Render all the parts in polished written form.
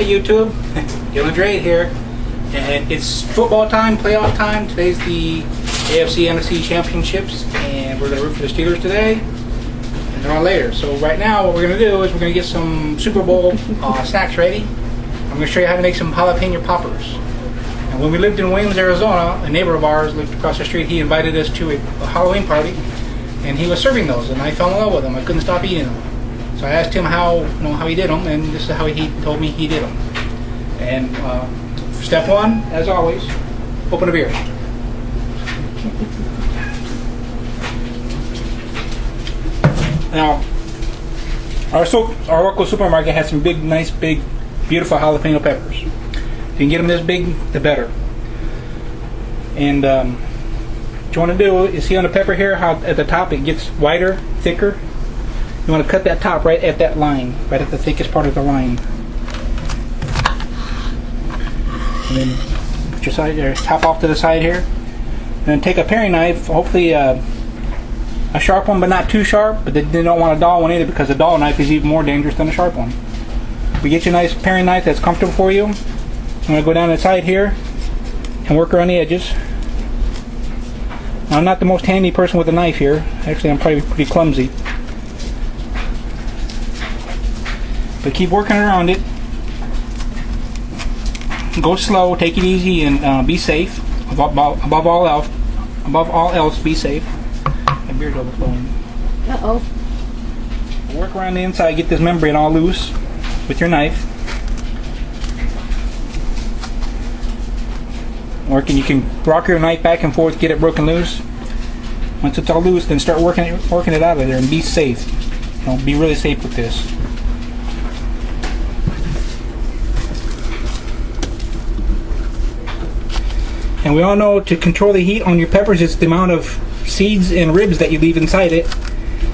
YouTube, Dylan Dre here, and it's football time, playoff time. Today's the AFC NFC Championships, and we're going to root for the Steelers today, and they're on later. So right now what we're going to do is we're going to get some Super Bowl snacks ready. I'm going to show you how to make some jalapeno poppers. And when we lived in Williams, Arizona, a neighbor of ours lived across the street. He invited us to a Halloween party, and he was serving those, and I fell in love with them. I couldn't stop eating them. So I asked him how he did them, and this is how he told me he did them. And step one, as always, open a beer. Now, our local supermarket has some nice, big, beautiful jalapeno peppers. If you can get them this big, the better. And what you want to do is see on the pepper here how at the top it gets wider, thicker. You want to cut that top right at that line, right at the thickest part of the line. And then put your side there, top off to the side here. And then take a paring knife, hopefully a sharp one, but not too sharp. But they don't want a dull one either, because a dull knife is even more dangerous than a sharp one. We get you a nice paring knife that's comfortable for you. I'm going to go down the side here and work around the edges. Now, I'm not the most handy person with a knife here. Actually, I'm probably pretty clumsy. But keep working around it. Go slow, take it easy, and be safe. Above all else, be safe. My beard's overflowing. Uh-oh. Work around the inside, get this membrane all loose with your knife. You can rock your knife back and forth, get it broken loose. Once it's all loose, then start working it out of there, and be safe. Be really safe with this. And we all know to control the heat on your peppers, it's the amount of seeds and ribs that you leave inside it.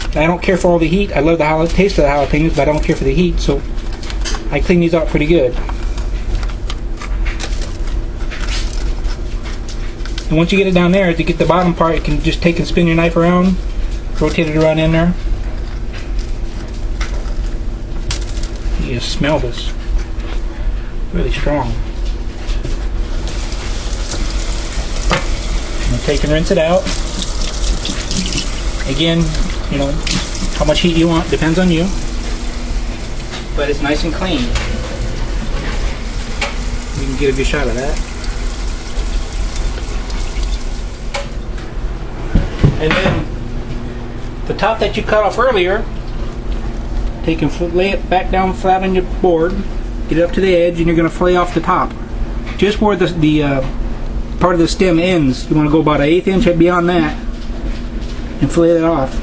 And I don't care for all the heat. I love the taste of the jalapenos, but I don't care for the heat, so I clean these out pretty good. And once you get it down there, to get the bottom part, you can just take and spin your knife around, rotate it around in there. You just smell this. Really strong. Take and rinse it out. Again, how much heat you want depends on you, but it's nice and clean. You can get a good shot of that. And then the top that you cut off earlier, take and lay it back down flat on your board, get it up to the edge, and you're going to fillet off the top. Just where the part of the stem ends, you want to go about 1/8 inch beyond that and fillet that off.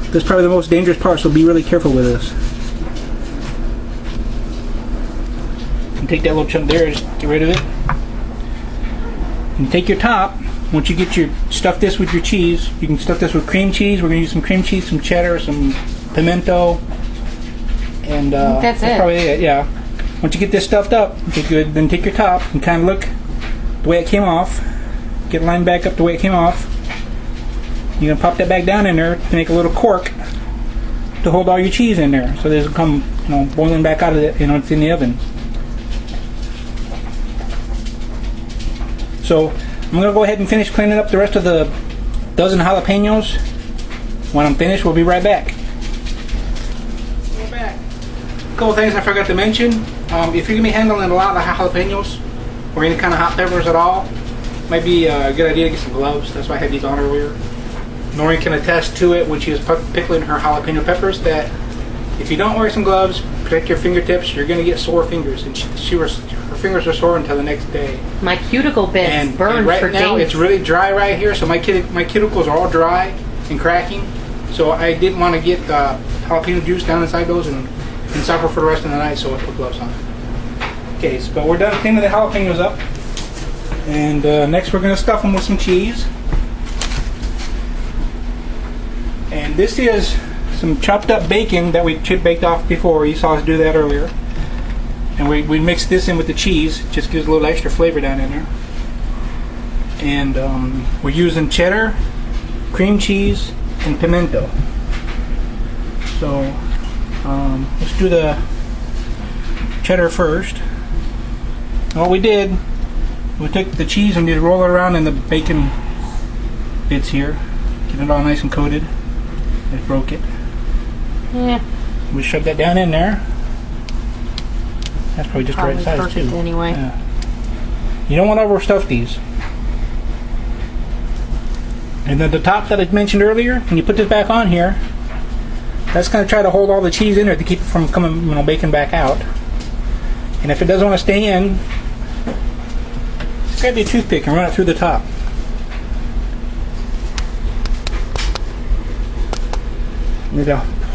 This is probably the most dangerous part, so be really careful with this. And take that little chunk there, just get rid of it. And take your top. Once you get stuff this with your cheese, you can stuff this with cream cheese. We're going to use some cream cheese, some cheddar, some pimento, and that's it. Probably it, yeah. Once you get this stuffed up, okay, good, then take your top and kind of look the way it came off. Get it lined back up the way it came off. You're going to pop that back down in there to make a little cork to hold all your cheese in there, so it doesn't come boiling back out of it, it's in the oven. So I'm going to go ahead and finish cleaning up the rest of the dozen jalapenos. When I'm finished, we'll be right back. We're back. A couple things I forgot to mention. If you're going to be handling a lot of jalapenos or any kind of hot peppers at all, might be a good idea to get some gloves. That's why I had these on earlier. Noreen can attest to it when she was pickling her jalapeno peppers, that if you don't wear some gloves, protect your fingertips, you're going to get sore fingers. And her fingers were sore until the next day. My cuticle bits burned right for now days. it's really dry right here, so my cuticles are all dry and cracking. So I didn't want to get jalapeno juice down inside those and suffer for the rest of the night, so I put gloves on. Okay, but we're done cleaning the jalapenos up. And next we're going to stuff them with some cheese. And this is some chopped up bacon that we baked off before. You saw us do that earlier. And we mix this in with the cheese. It just gives a little extra flavor down in there. And we're using cheddar, cream cheese, and pimento. So let's do the cheddar first. And what we did, we took the cheese and just roll it around in the bacon bits here. Get it all nice and coated. Just broke it. Yeah. We shoved that down in there. That's probably just the right size too. Anyway. Yeah. You don't want to overstuff these. And then the top that I mentioned earlier, when you put this back on here, that's going to try to hold all the cheese in there to keep it from coming, bacon back out. And if it doesn't want to stay in, just grab your toothpick and run it through the top.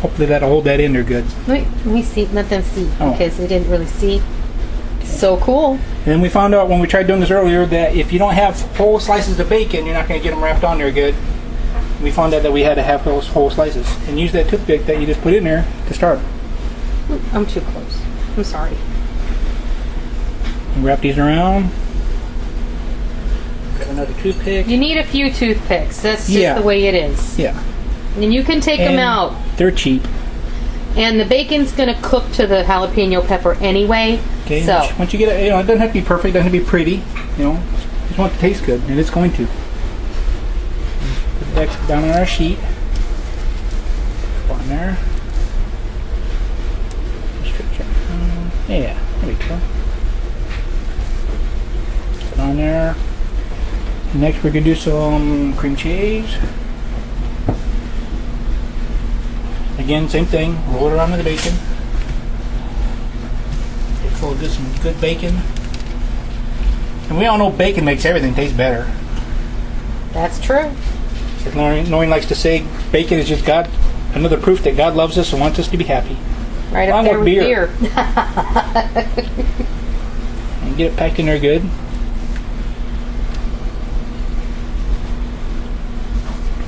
Hopefully that'll hold that in there good. Let me see. Let them see, because they didn't really see. So cool. And then we found out when we tried doing this earlier that if you don't have whole slices of bacon, you're not going to get them wrapped on there good. We found out that we had to have those whole slices. And use that toothpick that you just put in there to start. I'm too close. I'm sorry. And wrap these around. Got another toothpick. You need a few toothpicks. That's just the way it is. Yeah. And you can take them out. They're cheap. And the bacon's going to cook to the jalapeno pepper anyway. Okay. So once you get it, it doesn't have to be perfect. It doesn't have to be pretty. Just want it to taste good, and it's going to. Put it back down on our sheet. Put on there. Stretch it. Yeah. There we go. Put it on there. Next, we're gonna do some cream cheese. Again, same thing. Roll it around with the bacon. Get some good bacon. And we all know bacon makes everything taste better. that's true. As Noreen likes to say, bacon is just another proof that God loves us and wants us to be happy. Right up there with beer. And get it packed in there good.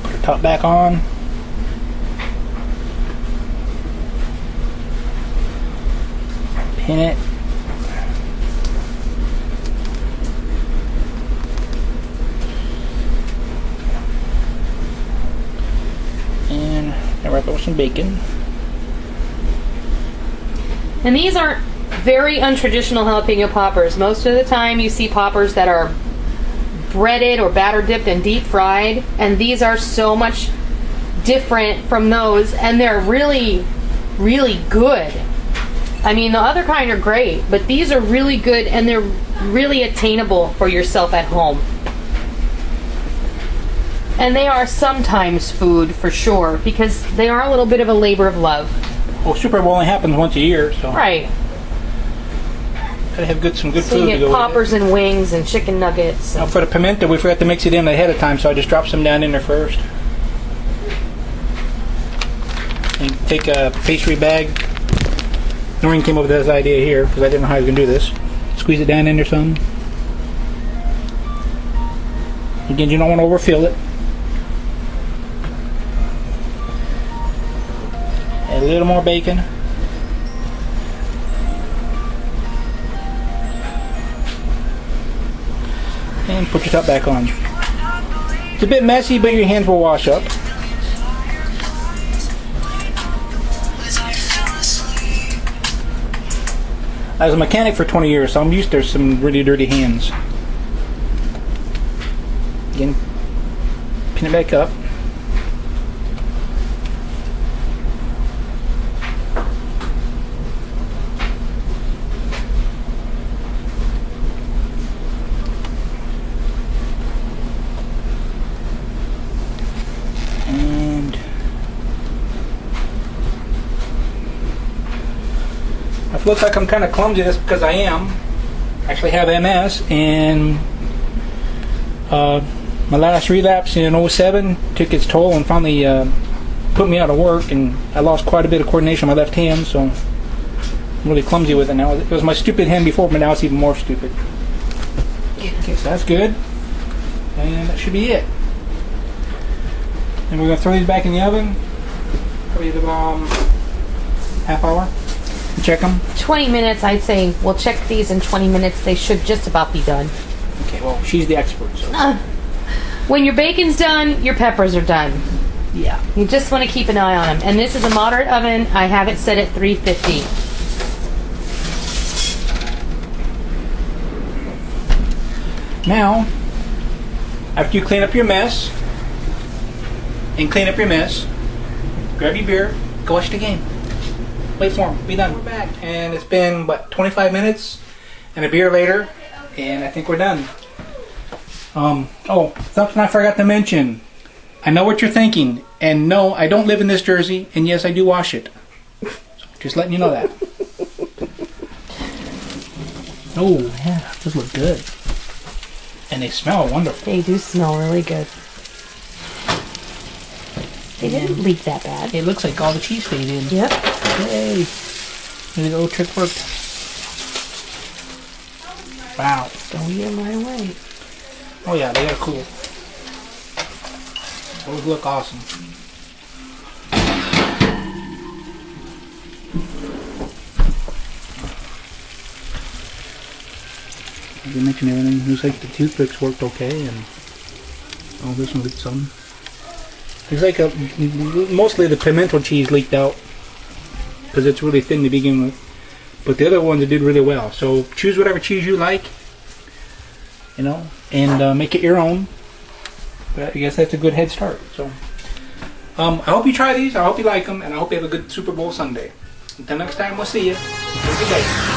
Put the top back on. Pin it. And I wrap it with some bacon. And these aren't very untraditional jalapeno poppers. Most of the time you see poppers that are breaded or batter dipped and deep fried, and these are so much different from those, and they're really, really good. I mean, the other kind are great, but these are really good, and they're really attainable for yourself at home. And they are sometimes food for sure, because they are a little bit of a labor of love. Well, Super Bowl only happens once a year, so Right. gotta have some good So food you to get go poppers with it. and wings and chicken nuggets. Now for the pimento, we forgot to mix it in ahead of time, so I just dropped some down in there first. And take a pastry bag. Noreen came up with this idea here because I didn't know how I was gonna do this. Squeeze it down in there some. Again, you don't want to overfill it. Add a little more bacon. And put your top back on. It's a bit messy, but your hands will wash up. I was a mechanic for 20 years, so I'm used to some really dirty hands. Again, pin it back up. And it looks like I'm kind of clumsy. That's because I am. I actually have MS, and my last relapse in 07 took its toll and finally put me out of work, and I lost quite a bit of coordination on my left hand, so I'm really clumsy with it now. It was my stupid hand before, but now it's even more stupid. Okay, so that's good. And that should be it. And we're going to throw these back in the oven. Probably about half hour. Check them. 20 minutes, I'd say. We'll check these in 20 minutes. They should just about be done. Okay, well, she's the expert, so. When your bacon's done, your peppers are done. Yeah. You just want to keep an eye on them. And this is a moderate oven. I have it set at 350. Now, after you clean up your mess, grab your beer, go watch the game. Wait for him. Be done. We're back. And it's been, what, 25 minutes and a beer later, and I think we're done. Oh, something I forgot to mention. I know what you're thinking, and no, I don't live in this jersey, and yes, I do wash it. So just letting you know that. Oh, yeah, those look good. And they smell wonderful. They do smell really good. They didn't leak that bad. It looks like all the cheese stayed in. Yep. Yay. The little trick worked. Wow. Don't eat them right away. Oh yeah, they are cool. Those look awesome. I didn't mention everything. Looks like the toothpicks worked okay, and oh, this one leaked some. Looks like mostly the pimento cheese leaked out because it's really thin to begin with. But the other ones did really well. So choose whatever cheese you like, you know, and make it your own. But I guess that's a good head start. So I hope you try these. I hope you like them, and I hope you have a good Super Bowl Sunday. Until next time, we'll see you. Have a good day.